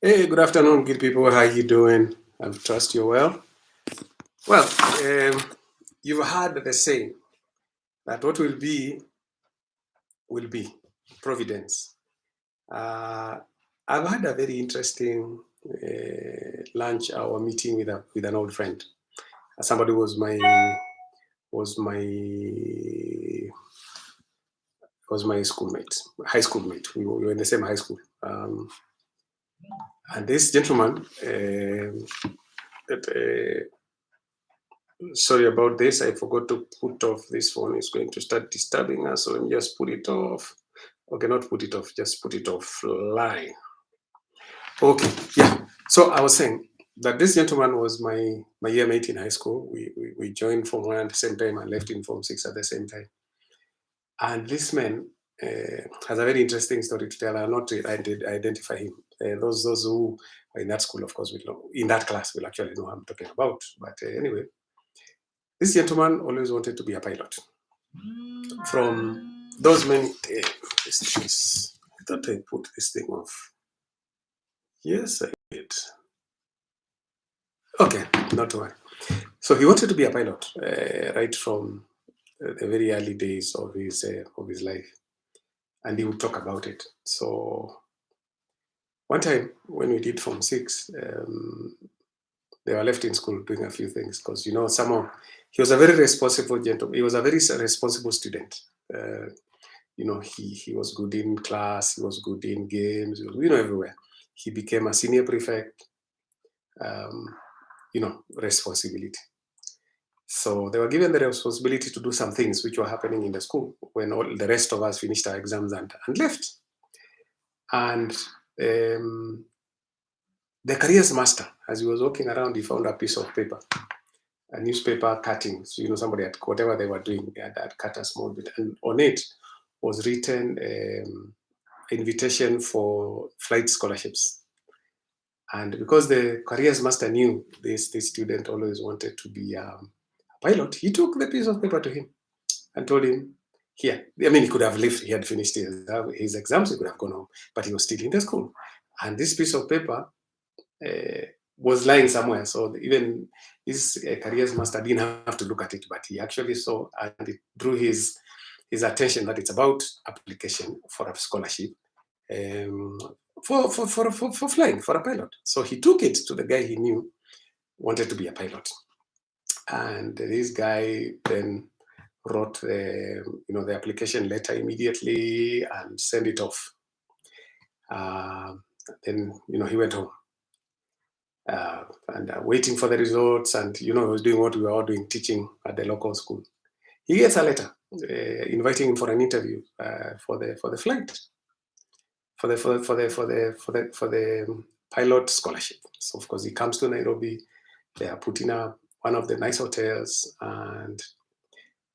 Hey, good afternoon, good people. How you doing? I trust you're well. Well, you've heard the saying that what will be. Providence. Uh, I've had a very interesting lunch or meeting with an old friend. Somebody was my was my schoolmate, high schoolmate. We were in the same high school. And this gentleman, that, sorry about this. I forgot to put off this phone. It's going to start disturbing us. So let me just put it off. Okay, not put it off. Just put it offline. Okay, yeah. So I was saying that this gentleman was my year mate in high school. We joined Form 1 at the same time and left in Form 6 at the same time. And this man has a very interesting story to tell. I'll not identify him. Those who are in that school, of course, will know. In that class, will actually know what I'm talking about. But anyway, this gentleman always wanted to be a pilot. From those many days, I thought I put this thing off. Yes, I did. Okay, not to worry. So he wanted to be a pilot right from the very early days of his life, and he would talk about it. So one time when we did Form 6, they were left in school doing a few things because he was a very responsible gentleman. He was a very responsible student. He was good in class. He was good in games. He was, everywhere. He became a senior prefect. Responsibility. So they were given the responsibility to do some things which were happening in the school when all the rest of us finished our exams and left. And the careers master, as he was walking around, he found a piece of paper, a newspaper cutting. So, somebody had, whatever they were doing, they had cut a small bit. And on it was written invitation for flight scholarships. And because the careers master knew this student always wanted to be a pilot, he took the piece of paper to him and told him, here. I mean, he could have left. He had finished his exams. He could have gone home, but he was still in the school. And this piece of paper was lying somewhere. So even this careers master didn't have to look at it, but he actually saw, and it drew his attention that it's about application for a scholarship for flying, for a pilot. So he took it to the guy he knew wanted to be a pilot. And this guy then wrote the application letter immediately and sent it off. Then he went home and waiting for the results. And he was doing what we were all doing, teaching at the local school. He gets a letter inviting him for an interview for the flight, for the pilot scholarship. So of course he comes to Nairobi. They are put in one of the nice hotels, and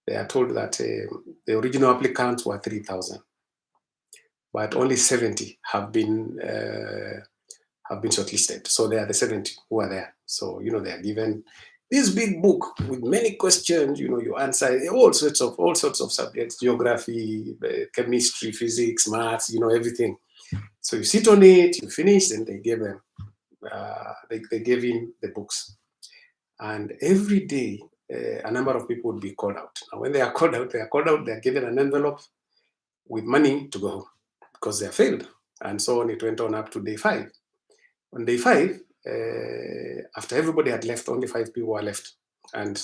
they are told that the original applicants were 3,000, but only 70 have been shortlisted. So they are the 70 who are there. So they are given this big book with many questions. You answer all sorts of subjects: geography, chemistry, physics, maths. Everything. So you sit on it, you finish, and they gave him the books. And every day, a number of people would be called out. Now, when they are called out, they are given an envelope with money to go home because they are failed. And so on, it went on up to day 5. On day 5, after everybody had left, only 5 people were left. And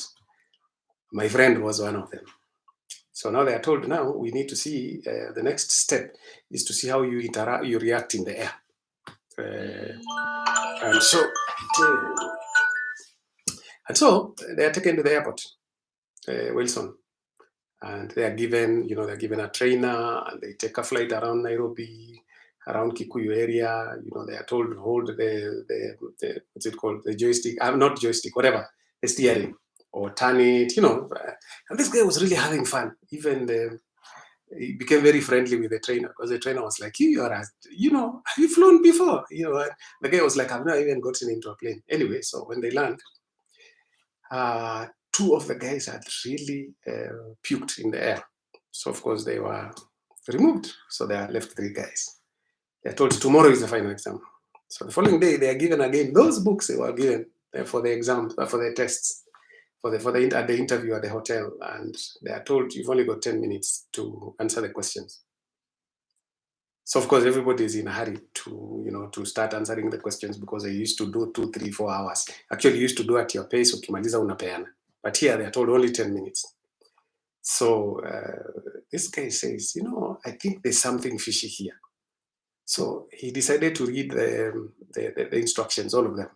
my friend was one of them. So now they are told, now we need to see, the next step is to see how you react in the air. And so they are taken to the airport, Wilson, and they are given, a trainer, and they take a flight around Nairobi, around Kikuyu area. They are told to hold the what's it called, the joystick, not joystick, whatever, the steering, or turn it, And this guy was really having fun. Even he became very friendly with the trainer, because the trainer was like, have you flown before? The guy was like, I've not even gotten into a plane. Anyway, so when they land, 2 of the guys had really puked in the air. So of course they were removed. So they are left 3 guys. They're told tomorrow is the final exam. So the following day, they are given again those books they were given for the exams, for the tests, at the interview at the hotel, and they are told you've only got 10 minutes to answer the questions. So of course, everybody is in a hurry to start answering the questions because they used to do 2, 3, 4 hours. Actually, you used to do at your pace. Ukimaliza unapeana. But here they are told only 10 minutes. So this guy says, I think there's something fishy here. So he decided to read the instructions, all of them.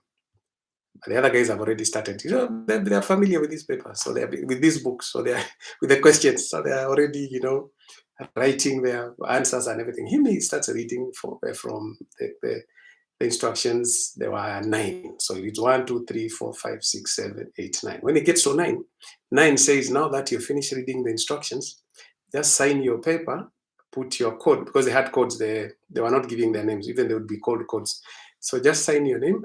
The other guys have already started. They are familiar with this paper, so they are with these books, so they are with the questions, so they are already, writing their answers and everything. He starts reading from the instructions. There were 9, so he reads 1, 2, 3, 4, 5, 6, 7, 8, 9. When he gets to 9 says, now that you finish reading the instructions, just sign your paper, put your code, because they had codes. They were not giving their names, even they would be called codes. So just sign your name,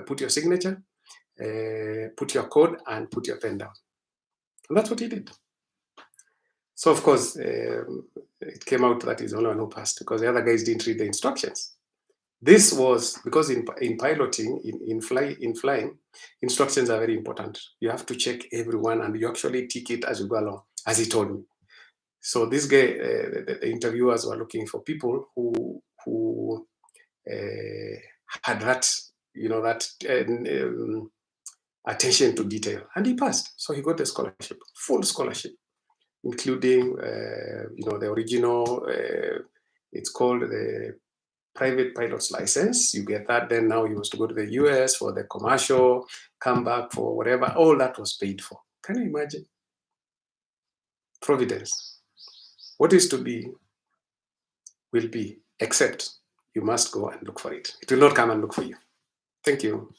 put your signature, put your code, and put your pen down. And that's what he did. So of course, it came out that he's the only one who passed because the other guys didn't read the instructions. This was because in piloting, in flying, instructions are very important. You have to check everyone, and you actually tick it as you go along, as he told me. So this guy, the interviewers were looking for people who had that, attention to detail, and he passed. So he got a scholarship, full scholarship, including, the original. It's called the private pilot's license. You get that. Then now he was to go to the US for the commercial, come back for whatever. All that was paid for. Can you imagine? Providence. What is to be will be, except you must go and look for it. It will not come and look for you. Thank you.